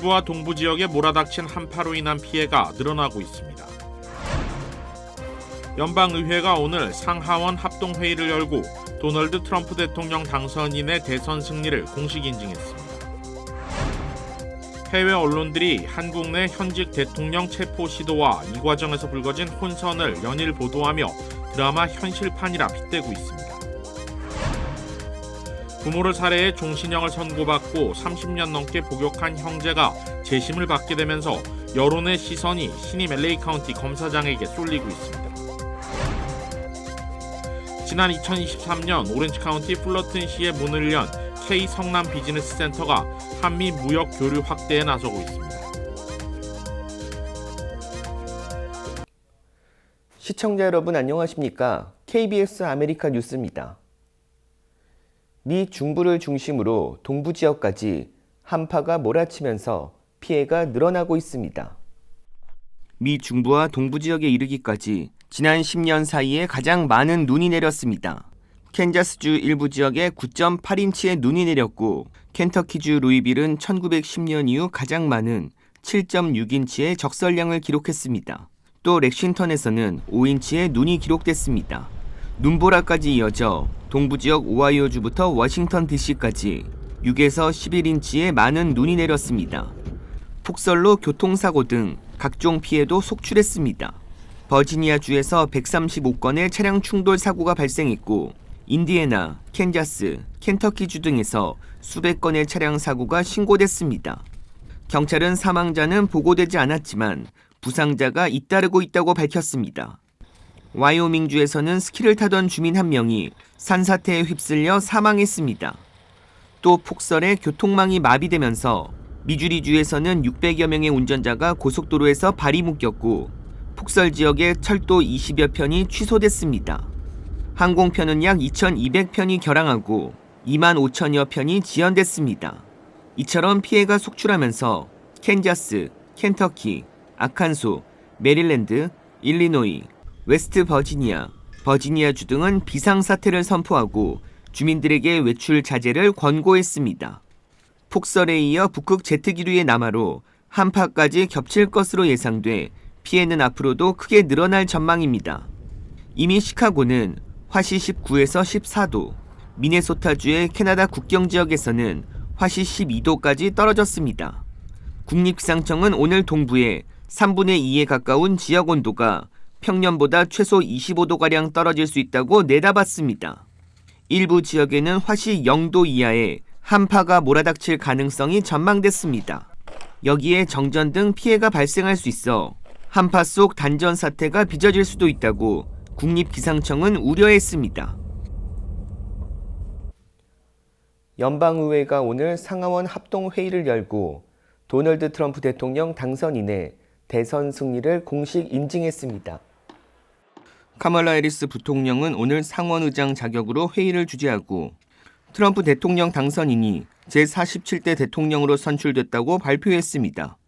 중부와 동부 지역에 몰아닥친 한파로 인한 피해가 늘어나고 있습니다. 연방의회가 오늘 상하원 합동회의를 열고 도널드 트럼프 대통령 당선인의 대선 승리를 공식 인증했습니다. 해외 언론들이 한국 내 현직 대통령 체포 시도와 이 과정에서 불거진 혼선을 연일 보도하며 드라마 현실판이라 빗대고 있습니다. 부모를 살해해 종신형을 선고받고 30년 넘게 복역한 형제가 재심을 받게 되면서 여론의 시선이 신임 LA 카운티 검사장에게 쏠리고 있습니다. 지난 2023년 오렌지 카운티 플러튼시에 문을 연 K 성남 비즈니스 센터가 한미 무역 교류 확대에 나서고 있습니다. 시청자 여러분 안녕하십니까? KBS 아메리카 뉴스입니다. 미 중부를 중심으로 동부 지역까지 한파가 몰아치면서 피해가 늘어나고 있습니다. 미 중부와 동부 지역에 이르기까지 지난 10년 사이에 가장 많은 눈이 내렸습니다. 캔자스주 일부 지역에 9.8인치의 눈이 내렸고 켄터키주 루이빌은 1910년 이후 가장 많은 7.6인치의 적설량을 기록했습니다. 또 렉싱턴에서는 5인치의 눈이 기록됐습니다. 눈보라까지 이어져 동부 지역 오하이오주부터 워싱턴 DC까지 6에서 11인치의 많은 눈이 내렸습니다. 폭설로 교통사고 등 각종 피해도 속출했습니다. 버지니아주에서 135건의 차량 충돌 사고가 발생했고 인디애나, 캔자스, 켄터키주 등에서 수백 건의 차량 사고가 신고됐습니다. 경찰은 사망자는 보고되지 않았지만 부상자가 잇따르고 있다고 밝혔습니다. 와이오밍주에서는 스키를 타던 주민 한 명이 산사태에 휩쓸려 사망했습니다. 또 폭설에 교통망이 마비되면서 미주리주에서는 600여 명의 운전자가 고속도로에서 발이 묶였고 폭설 지역의 철도 20여 편이 취소됐습니다. 항공편은 약 2,200편이 결항하고 2만 5천여 편이 지연됐습니다. 이처럼 피해가 속출하면서 캔자스, 켄터키, 아칸소, 메릴랜드, 일리노이, 웨스트 버지니아, 버지니아주 등은 비상사태를 선포하고 주민들에게 외출 자제를 권고했습니다. 폭설에 이어 북극 제트기류의 남하로 한파까지 겹칠 것으로 예상돼 피해는 앞으로도 크게 늘어날 전망입니다. 이미 시카고는 화씨 19에서 14도, 미네소타주의 캐나다 국경 지역에서는 화씨 12도까지 떨어졌습니다. 국립기상청은 오늘 동부에 3분의 2에 가까운 지역 온도가 평년보다 최소 25도가량 떨어질 수 있다고 내다봤습니다. 일부 지역에는 화씨 0도 이하의 한파가 몰아닥칠 가능성이 전망됐습니다. 여기에 정전 등 피해가 발생할 수 있어 한파 속 단전 사태가 빚어질 수도 있다고 국립기상청은 우려했습니다. 연방의회가 오늘 상하원 합동회의를 열고 도널드 트럼프 대통령 당선인의 대선 승리를 공식 인증했습니다. 카멀라 해리스 부통령은 오늘 상원의장 자격으로 회의를 주재하고 트럼프 대통령 당선인이 제47대 대통령으로 선출됐다고 발표했습니다.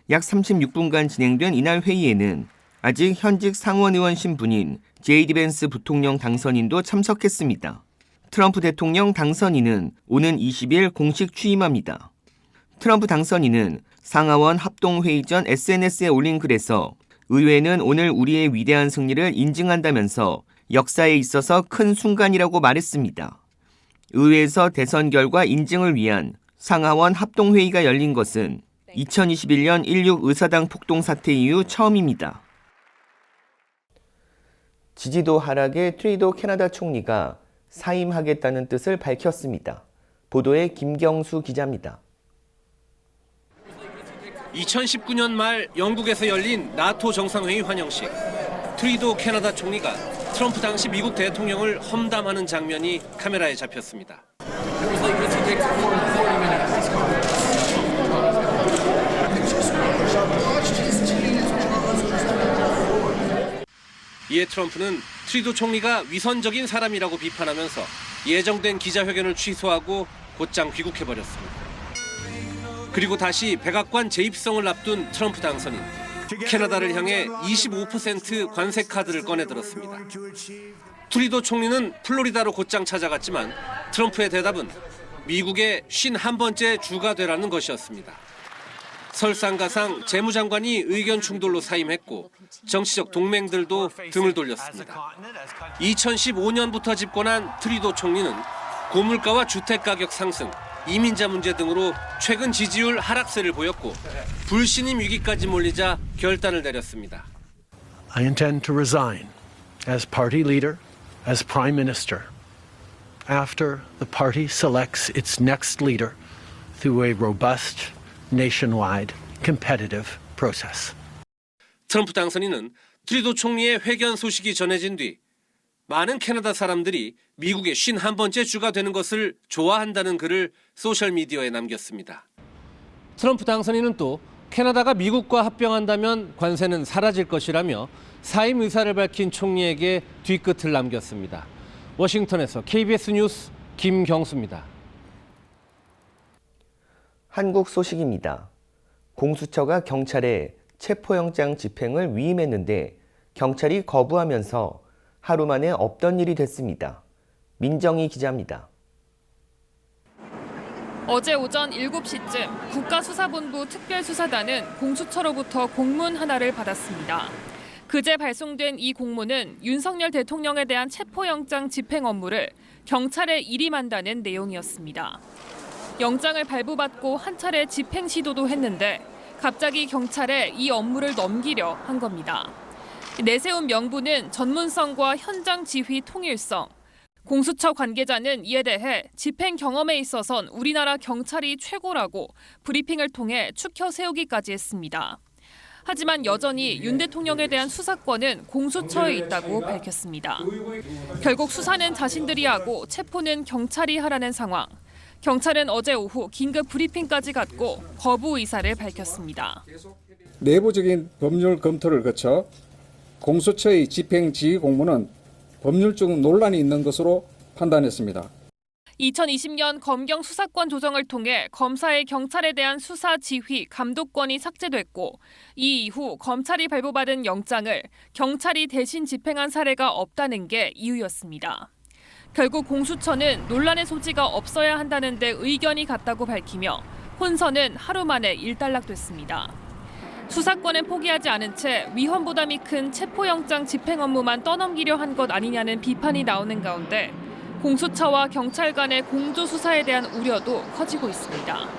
약 36분간 진행된 이날 회의에는 아직 현직 상원의원 신분인 제이디 벤스 부통령 당선인도 참석했습니다. 트럼프 대통령 당선인은 오는 20일 공식 취임합니다. 트럼프 당선인은 상하원 합동회의 전 SNS에 올린 글에서 의회는 오늘 우리의 위대한 승리를 인증한다면서 역사에 있어서 큰 순간이라고 말했습니다. 의회에서 대선 결과 인증을 위한 상하원 합동회의가 열린 것은 2021년 16 의사당 폭동 사태 이후 처음입니다. 지지도 하락에 트리도 캐나다 총리가 사임하겠다는 뜻을 밝혔습니다. 보도에 김경수 기자입니다. 2019년 말 영국에서 열린 나토 정상회의 환영식. 트리도 캐나다 총리가 트럼프 당시 미국 대통령을 험담하는 장면이 카메라에 잡혔습니다. 이에 트럼프는 트리도 총리가 위선적인 사람이라고 비판하면서 예정된 기자회견을 취소하고 곧장 귀국해버렸습니다. 그리고 다시 백악관 재입성을 앞둔 트럼프 당선인. 캐나다를 향해 25% 관세 카드를 꺼내들었습니다. 트리도 총리는 플로리다로 곧장 찾아갔지만 트럼프의 대답은 미국의 51번째 주가 되라는 것이었습니다. 설상가상 재무장관이 의견 충돌로 사임했고 정치적 동맹들도 등을 돌렸습니다. 2015년부터 집권한 트리도 총리는 고물가와 주택가격 상승, 이민자 문제 등으로 최근 지지율 하락세를 보였고 불신임 위기까지 몰리자 결단을 내렸습니다. I intend to resign as party leader, as prime minister, after the party selects its next leader through a robust, nationwide, competitive process. 트럼프 당선인은 트리도 총리의 회견 소식이 전해진 뒤 많은 캐나다 사람들이 미국의 51번째 주가 되는 것을 좋아한다는 글을 소셜미디어에 남겼습니다. 트럼프 당선인은 또 캐나다가 미국과 합병한다면 관세는 사라질 것이라며 사임 의사를 밝힌 총리에게 뒤끝을 남겼습니다. 워싱턴에서 KBS 뉴스 김경수입니다. 한국 소식입니다. 공수처가 경찰에 체포영장 집행을 위임했는데 경찰이 거부하면서 하루 만에 없던 일이 됐습니다. 민정희 기자입니다. 어제 오전 7시쯤 국가수사본부 특별수사단은 공수처로부터 공문 하나를 받았습니다. 그제 발송된 이 공문은 윤석열 대통령에 대한 체포영장 집행 업무를 경찰에 일임한다는 내용이었습니다. 영장을 발부받고 한 차례 집행 시도도 했는데 갑자기 경찰에 이 업무를 넘기려 한 겁니다. 내세운 명분은 전문성과 현장 지휘 통일성. 공수처 관계자는 이에 대해 집행 경험에 있어선 우리나라 경찰이 최고라고 브리핑을 통해 추켜 세우기까지 했습니다. 하지만 여전히 윤 대통령에 대한 수사권은 공수처에 있다고 밝혔습니다. 결국 수사는 자신들이 하고 체포는 경찰이 하라는 상황. 경찰은 어제 오후 긴급 브리핑까지 갖고 거부 의사를 밝혔습니다. 내부적인 법률 검토를 거쳐 공수처의 집행 지휘 공문은 법률적 논란이 있는 것으로 판단했습니다. 2020년 검경 수사권 조정을 통해 검사의 경찰에 대한 수사 지휘, 감독권이 삭제됐고 이 이후 검찰이 발부받은 영장을 경찰이 대신 집행한 사례가 없다는 게 이유였습니다. 결국 공수처는 논란의 소지가 없어야 한다는 데 의견이 같다고 밝히며 혼선은 하루 만에 일단락됐습니다. 수사권은 포기하지 않은 채 위헌 부담이 큰 체포영장 집행 업무만 떠넘기려 한 것 아니냐는 비판이 나오는 가운데 공수처와 경찰 간의 공조 수사에 대한 우려도 커지고 있습니다.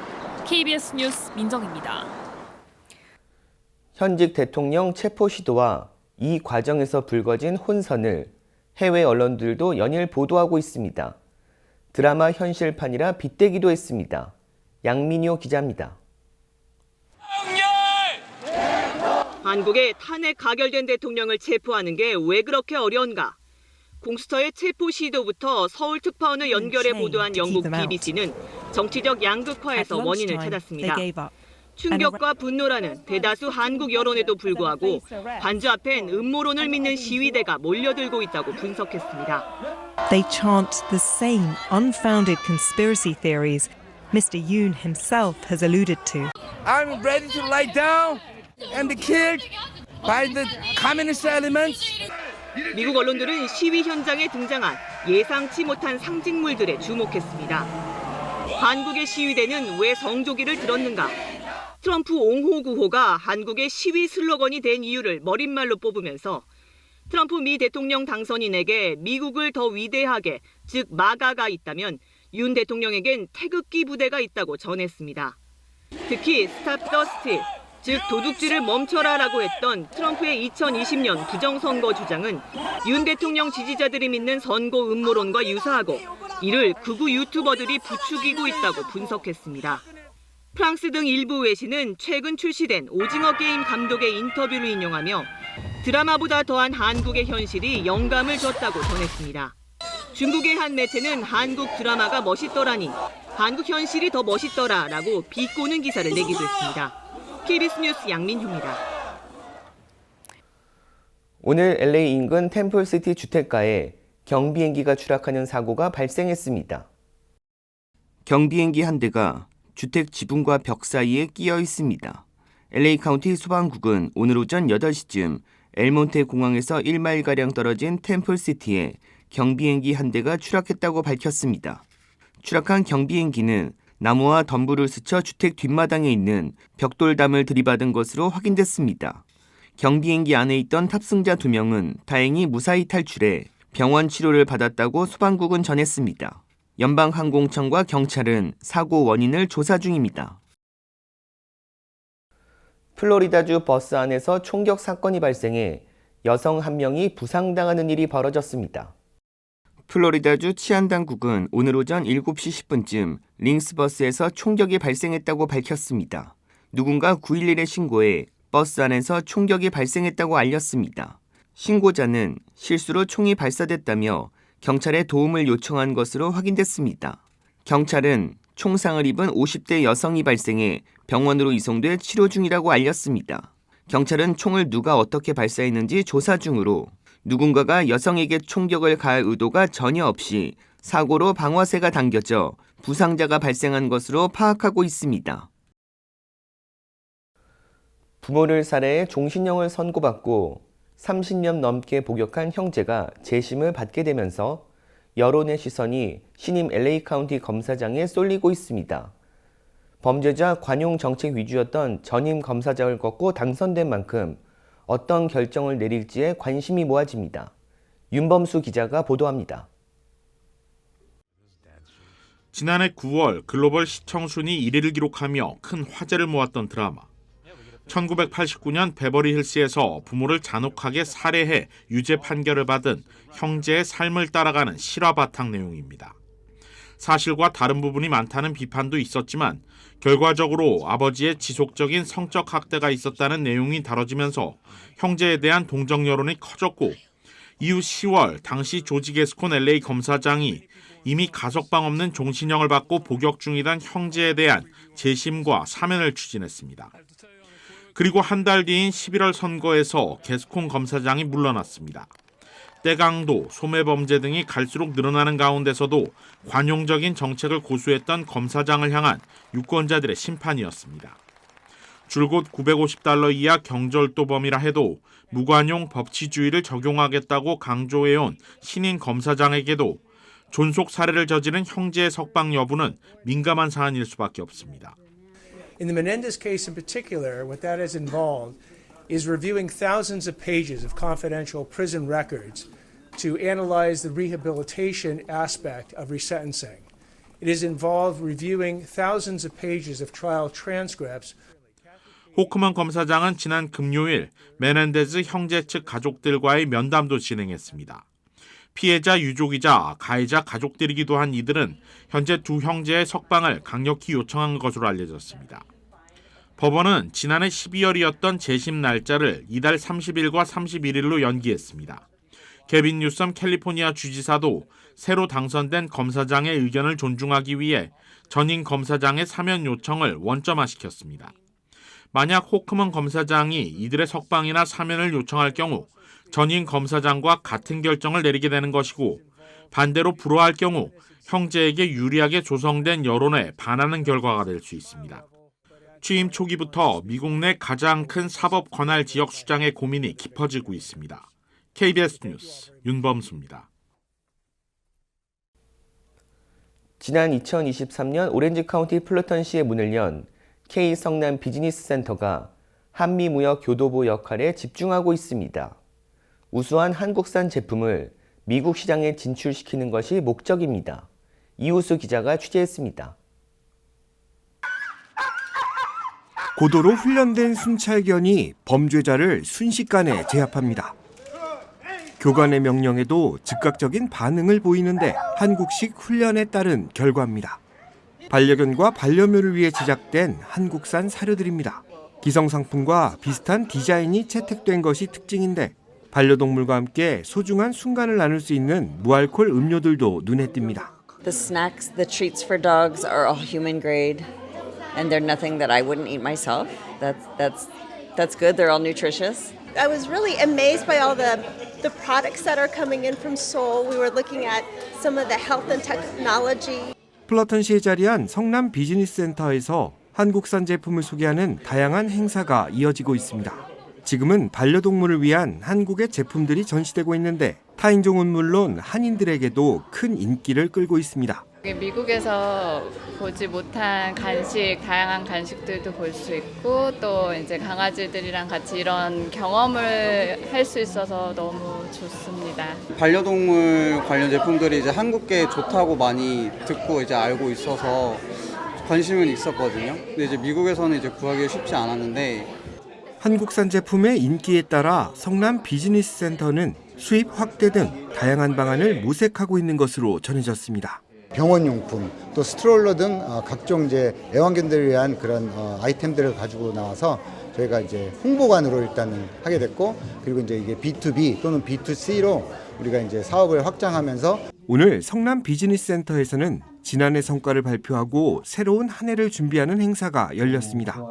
KBS 뉴스 민정입니다. 현직 대통령 체포 시도와 이 과정에서 불거진 혼선을 해외 언론들도 연일 보도하고 있습니다. 드라마 현실판이라 빗대기도 했습니다. 양민효 기자입니다. 한국의 탄핵 가결된 대통령을 체포하는 게 왜 그렇게 어려운가? 공수처의 체포 시도부터 서울특파원을 연결해 보도한 영국 BBC는 정치적 양극화에서 원인을 찾았습니다. 충격과 분노라는 대다수 한국 여론에도 불구하고 관저 앞엔 음모론을 믿는 시위대가 몰려들고 있다고 분석했습니다. They chant the same unfounded conspiracy theories Mr. Yoon himself has alluded to. I'm ready to lie down and be killed by the communist elements. 미국 언론들은 시위 현장에 등장한 예상치 못한 상징물들에 주목했습니다. 한국의 시위대는 왜 성조기를 들었는가? 트럼프 옹호 구호가 한국의 시위 슬로건이 된 이유를 머릿말로 뽑으면서 트럼프 미 대통령 당선인에게 미국을 더 위대하게, 즉 마가가 있다면 윤 대통령에겐 태극기 부대가 있다고 전했습니다. 특히 스탑 더 스틸, 즉 도둑질을 멈춰라라고 했던 트럼프의 2020년 부정선거 주장은 윤 대통령 지지자들이 믿는 선거 음모론과 유사하고 이를 극우 유튜버들이 부추기고 있다고 분석했습니다. 프랑스 등 일부 외신은 최근 출시된 오징어 게임 감독의 인터뷰를 인용하며 드라마보다 더한 한국의 현실이 영감을 줬다고 전했습니다. 중국의 한 매체는 한국 드라마가 멋있더라니 한국 현실이 더 멋있더라라고 비꼬는 기사를 내기도 했습니다. KBS 뉴스 양민효입니다. 오늘 LA 인근 템플시티 주택가에 경비행기가 추락하는 사고가 발생했습니다. 경비행기 한 대가 주택 지붕과 벽 사이에 끼어 있습니다. LA 카운티 소방국은 오늘 오전 8시쯤 엘몬테 공항에서 1마일가량 떨어진 템플시티에 경비행기 한 대가 추락했다고 밝혔습니다. 추락한 경비행기는 나무와 덤불을 스쳐 주택 뒷마당에 있는 벽돌담을 들이받은 것으로 확인됐습니다. 경비행기 안에 있던 탑승자 2명은 다행히 무사히 탈출해 병원 치료를 받았다고 소방국은 전했습니다. 연방항공청과 경찰은 사고 원인을 조사 중입니다. 플로리다주 버스 안에서 총격 사건이 발생해 여성 1명이 부상당하는 일이 벌어졌습니다. 플로리다주 치안당국은 오늘 오전 7시 10분쯤 링스버스에서 총격이 발생했다고 밝혔습니다. 누군가 911에 신고해 버스 안에서 총격이 발생했다고 알렸습니다. 신고자는 실수로 총이 발사됐다며 경찰에 도움을 요청한 것으로 확인됐습니다. 경찰은 총상을 입은 50대 여성이 발생해 병원으로 이송돼 치료 중이라고 알렸습니다. 경찰은 총을 누가 어떻게 발사했는지 조사 중으로 누군가가 여성에게 총격을 가할 의도가 전혀 없이 사고로 방화쇠가 당겨져 부상자가 발생한 것으로 파악하고 있습니다. 부모를 살해해 종신형을 선고받고 30년 넘게 복역한 형제가 재심을 받게 되면서 여론의 시선이 신임 LA 카운티 검사장에 쏠리고 있습니다. 범죄자 관용 정책 위주였던 전임 검사장을 꺾고 당선된 만큼 어떤 결정을 내릴지에 관심이 모아집니다. 윤범수 기자가 보도합니다. 지난해 9월 글로벌 시청 순위 1위를 기록하며 큰 화제를 모았던 드라마. 1989년 베버리힐스에서 부모를 잔혹하게 살해해 유죄 판결을 받은 형제의 삶을 따라가는 실화 바탕 내용입니다. 사실과 다른 부분이 많다는 비판도 있었지만 결과적으로 아버지의 지속적인 성적 학대가 있었다는 내용이 다뤄지면서 형제에 대한 동정 여론이 커졌고 이후 10월 당시 조지 게스콘 LA 검사장이 이미 가석방 없는 종신형을 받고 복역 중이던 형제에 대한 재심과 사면을 추진했습니다. 그리고 한 달 뒤인 11월 선거에서 게스콘 검사장이 물러났습니다. 떼강도, 소매범죄 등이 갈수록 늘어나는 가운데서도 관용적인 정책을 고수했던 검사장을 향한 유권자들의 심판이었습니다. 줄곧 $950 이하 경절도범이라 해도 무관용 법치주의를 적용하겠다고 강조해온 신인 검사장에게도 존속 살해를 저지른 형제의 석방 여부는 민감한 사안일 수밖에 없습니다. In the Menendez case in particular, what that has involved is reviewing thousands of pages of confidential prison records to analyze the rehabilitation aspect of resentencing. It has involved reviewing thousands of pages of trial transcripts. 호크먼 검사장은 지난 금요일 메넨데즈 형제 측 가족들과의 면담도 진행했습니다. 피해자 유족이자 가해자 가족들이기도 한 이들은 현재 두 형제의 석방을 강력히 요청한 것으로 알려졌습니다. 법원은 지난해 12월이었던 재심 날짜를 이달 30일과 31일로 연기했습니다. 개빈 뉴섬 캘리포니아 주지사도 새로 당선된 검사장의 의견을 존중하기 위해 전임 검사장의 사면 요청을 원점화시켰습니다. 만약 호크먼 검사장이 이들의 석방이나 사면을 요청할 경우 전임 검사장과 같은 결정을 내리게 되는 것이고 반대로 불허할 경우 형제에게 유리하게 조성된 여론에 반하는 결과가 될 수 있습니다. 취임 초기부터 미국 내 가장 큰 사법 관할 지역 수장의 고민이 깊어지고 있습니다. KBS 뉴스 윤범수입니다. 지난 2023년 오렌지 카운티 플러턴시에 문을 연 K 성남 비즈니스 센터가 한미무역 교도보 역할에 집중하고 있습니다. 우수한 한국산 제품을 미국 시장에 진출시키는 것이 목적입니다. 이우수 기자가 취재했습니다. 고도로 훈련된 순찰견이 범죄자를 순식간에 제압합니다. 교관의 명령에도 즉각적인 반응을 보이는데 한국식 훈련에 따른 결과입니다. 반려견과 반려묘를 위해 제작된 한국산 사료들입니다. 기성상품과 비슷한 디자인이 채택된 것이 특징인데 반려동물과 함께 소중한 순간을 나눌 수 있는 무알콜 음료들도 눈에 띕니다. The snacks, the treats for dogs are all human grade, and they're nothing that I wouldn't eat myself. That's good. They're all nutritious. I was really amazed by all the products that are coming in from Seoul. We were looking at some of the health and technology. 플러턴시에 자리한 성남 비즈니스 센터에서 한국산 제품을 소개하는 다양한 행사가 이어지고 있습니다. 지금은 반려동물을 위한 한국의 제품들이 전시되고 있는데 타인종은 물론 한인들에게도 큰 인기를 끌고 있습니다. 미국에서 보지 못한 간식, 다양한 간식들도 볼 수 있고 또 이제 강아지들이랑 같이 이런 경험을 할 수 있어서 너무 좋습니다. 반려동물 관련 제품들이 이제 한국계 좋다고 많이 듣고 이제 알고 있어서 관심은 있었거든요. 근데 이제 미국에서는 이제 구하기 쉽지 않았는데 한국산 제품의 인기에 따라 성남 비즈니스 센터는 수입 확대 등 다양한 방안을 모색하고 있는 것으로 전해졌습니다. 병원용품, 또 스트롤러 등 각종 이제 애완견들을 위한 그런 아이템들을 가지고 나와서 저희가 이제 홍보관으로 일단은 하게 됐고, 그리고 이제 이게 B2B 또는 B2C로 우리가 이제 사업을 확장하면서 오늘 성남 비즈니스 센터에서는 지난해 성과를 발표하고 새로운 한 해를 준비하는 행사가 열렸습니다.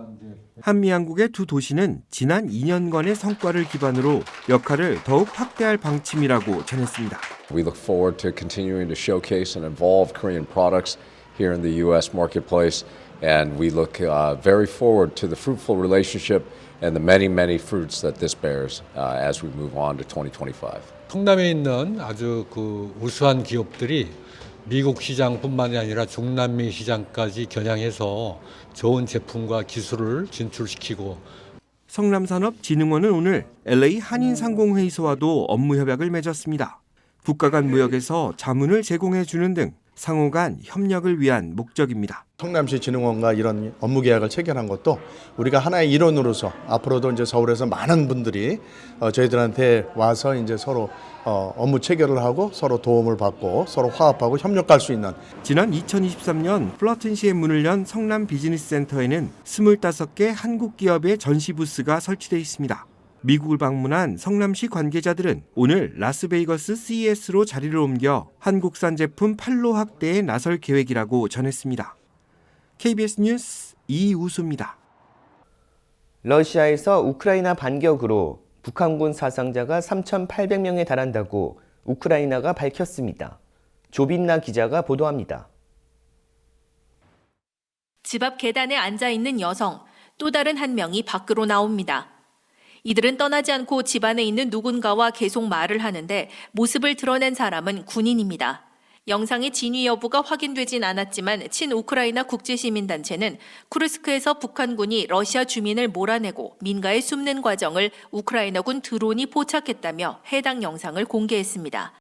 한미양국의 두 도시는 지난 2년간의 성과를 기반으로 역할을 더욱 확대할 방침이라고 전했습니다. We look forward to continuing to showcase and evolve Korean products here in the U.S. marketplace, and we look very forward to the fruitful relationship and the many fruits that this bears as we move on to 2025. 성남에 있는 아주 우수한 기업들이 미국 시장뿐만이 아니라 중남미 시장까지 겨냥해서 좋은 제품과 기술을 진출시키고 성남산업진흥원은 오늘 LA 한인상공회의소와도 업무 협약을 맺었습니다. 국가 간 무역에서 자문을 제공해 주는 등 상호 간 협력을 위한 목적입니다. 성남시 진흥원과 이런 업무 계약을 체결한 것도 우리가 하나의 일원으로서 앞으로도 이제 서울에서 많은 분들이 저희들한테 와서 이제 서로 업무 체결을 하고 서로 도움을 받고 서로 화합하고 협력할 수 있는. 지난 2023년 플러튼시에 문을 연 성남 비즈니스 센터에는 25개 한국 기업의 전시 부스가 설치되어 있습니다. 미국을 방문한 성남시 관계자들은 오늘 라스베이거스 CES로 자리를 옮겨 한국산 제품 판로 확대에 나설 계획이라고 전했습니다. KBS 뉴스 이우수입니다. 러시아에서 우크라이나 반격으로 북한군 사상자가 3,800명에 달한다고 우크라이나가 밝혔습니다. 조빈나 기자가 보도합니다. 집 앞 계단에 앉아 있는 여성, 또 다른 한 명이 밖으로 나옵니다. 이들은 떠나지 않고 집 안에 있는 누군가와 계속 말을 하는데 모습을 드러낸 사람은 군인입니다. 영상의 진위 여부가 확인되진 않았지만 친우크라이나 국제시민단체는 쿠르스크에서 북한군이 러시아 주민을 몰아내고 민가에 숨는 과정을 우크라이나군 드론이 포착했다며 해당 영상을 공개했습니다.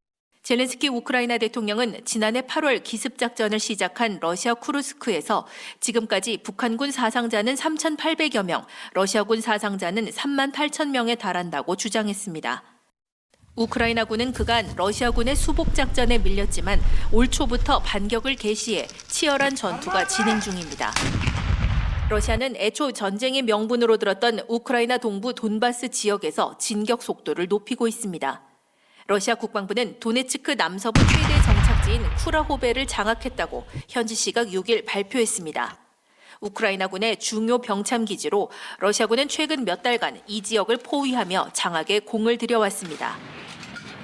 젤렌스키 우크라이나 대통령은 지난해 8월 기습작전을 시작한 러시아 쿠르스크에서 지금까지 북한군 사상자는 3,800여 명, 러시아군 사상자는 3만 8천 명에 달한다고 주장했습니다. 우크라이나군은 그간 러시아군의 수복작전에 밀렸지만 올 초부터 반격을 개시해 치열한 전투가 진행 중입니다. 러시아는 애초 전쟁의 명분으로 들었던 우크라이나 동부 돈바스 지역에서 진격 속도를 높이고 있습니다. 러시아 국방부는 도네츠크 남서부 최대 정착지인 쿠라호베를 장악했다고 현지 시각 6일 발표했습니다. 우크라이나군의 중요 병참 기지로 러시아군은 최근 몇 달간 이 지역을 포위하며 장악에 공을 들여왔습니다.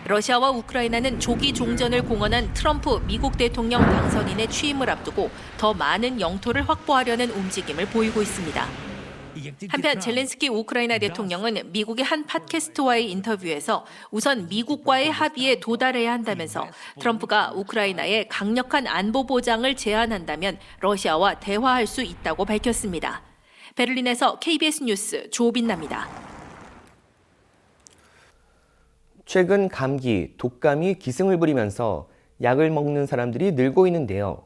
러시아와 우크라이나는 조기 종전을 공언한 트럼프 미국 대통령 당선인의 취임을 앞두고 더 많은 영토를 확보하려는 움직임을 보이고 있습니다. 한편 젤렌스키 우크라이나 대통령은 미국의 한 팟캐스트와의 인터뷰에서 우선 미국과의 합의에 도달해야 한다면서 트럼프가 우크라이나에 강력한 안보 보장을 제안한다면 러시아와 대화할 수 있다고 밝혔습니다. 베를린에서 KBS 뉴스 조빈나입니다. 최근 감기, 독감이 기승을 부리면서 약을 먹는 사람들이 늘고 있는데요.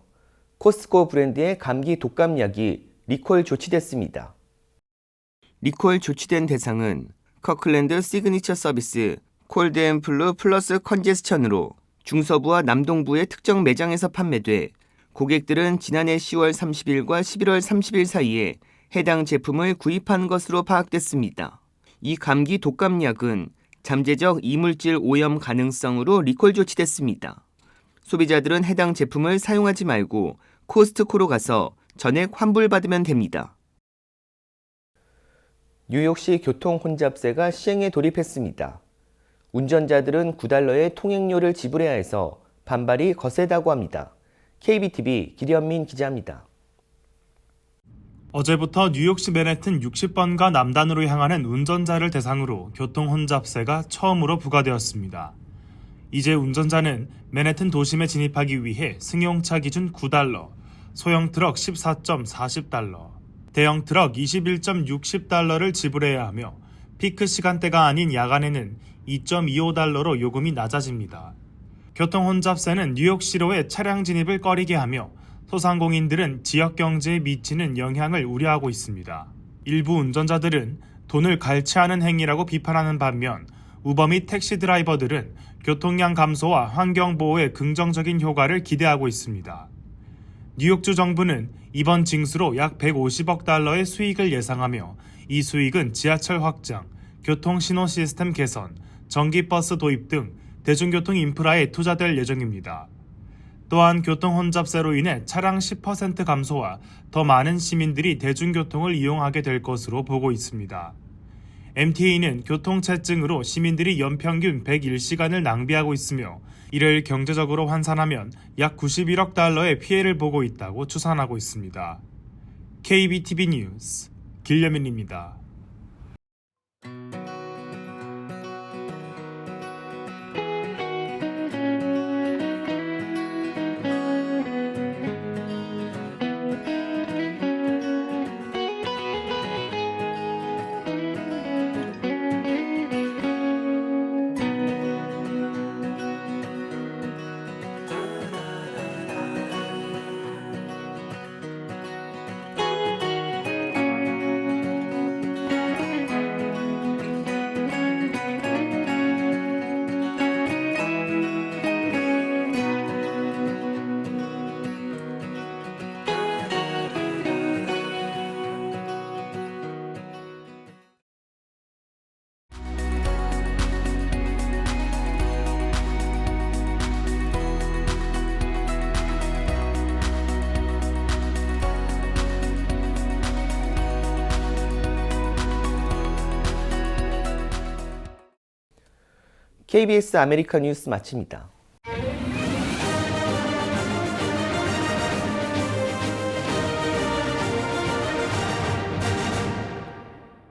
코스트코 브랜드의 감기 독감약이 리콜 조치됐습니다. 리콜 조치된 대상은 커클랜드 시그니처 서비스 콜드앤플루 플러스 컨제스천으로 중서부와 남동부의 특정 매장에서 판매돼 고객들은 지난해 10월 30일과 11월 30일 사이에 해당 제품을 구입한 것으로 파악됐습니다. 이 감기 독감약은 잠재적 이물질 오염 가능성으로 리콜 조치됐습니다. 소비자들은 해당 제품을 사용하지 말고 코스트코로 가서 전액 환불받으면 됩니다. 뉴욕시 교통 혼잡세가 시행에 돌입했습니다. 운전자들은 $9의 통행료를 지불해야 해서 반발이 거세다고 합니다. KBTV 기련민 기자입니다. 어제부터 뉴욕시 맨해튼 60번가 남단으로 향하는 운전자를 대상으로 교통 혼잡세가 처음으로 부과되었습니다. 이제 운전자는 맨해튼 도심에 진입하기 위해 승용차 기준 $9, 소형 트럭 14.40달러, 대형 트럭 21.60달러를 지불해야 하며 피크 시간대가 아닌 야간에는 2.25달러로 요금이 낮아집니다. 교통 혼잡세는 뉴욕시로의 차량 진입을 꺼리게 하며 소상공인들은 지역 경제에 미치는 영향을 우려하고 있습니다. 일부 운전자들은 돈을 갈취하는 행위라고 비판하는 반면 우버 및 택시 드라이버들은 교통량 감소와 환경 보호에 긍정적인 효과를 기대하고 있습니다. 뉴욕주 정부는 이번 징수로 약 150억 달러의 수익을 예상하며 이 수익은 지하철 확장, 교통 신호 시스템 개선, 전기버스 도입 등 대중교통 인프라에 투자될 예정입니다. 또한 교통 혼잡세로 인해 차량 10% 감소와 더 많은 시민들이 대중교통을 이용하게 될 것으로 보고 있습니다. MTA는 교통체증으로 시민들이 연평균 101시간을 낭비하고 있으며 이를 경제적으로 환산하면 약 91억 달러의 피해를 보고 있다고 추산하고 있습니다. KBTV 뉴스 길려민입니다. KBS 아메리카 뉴스 마칩니다.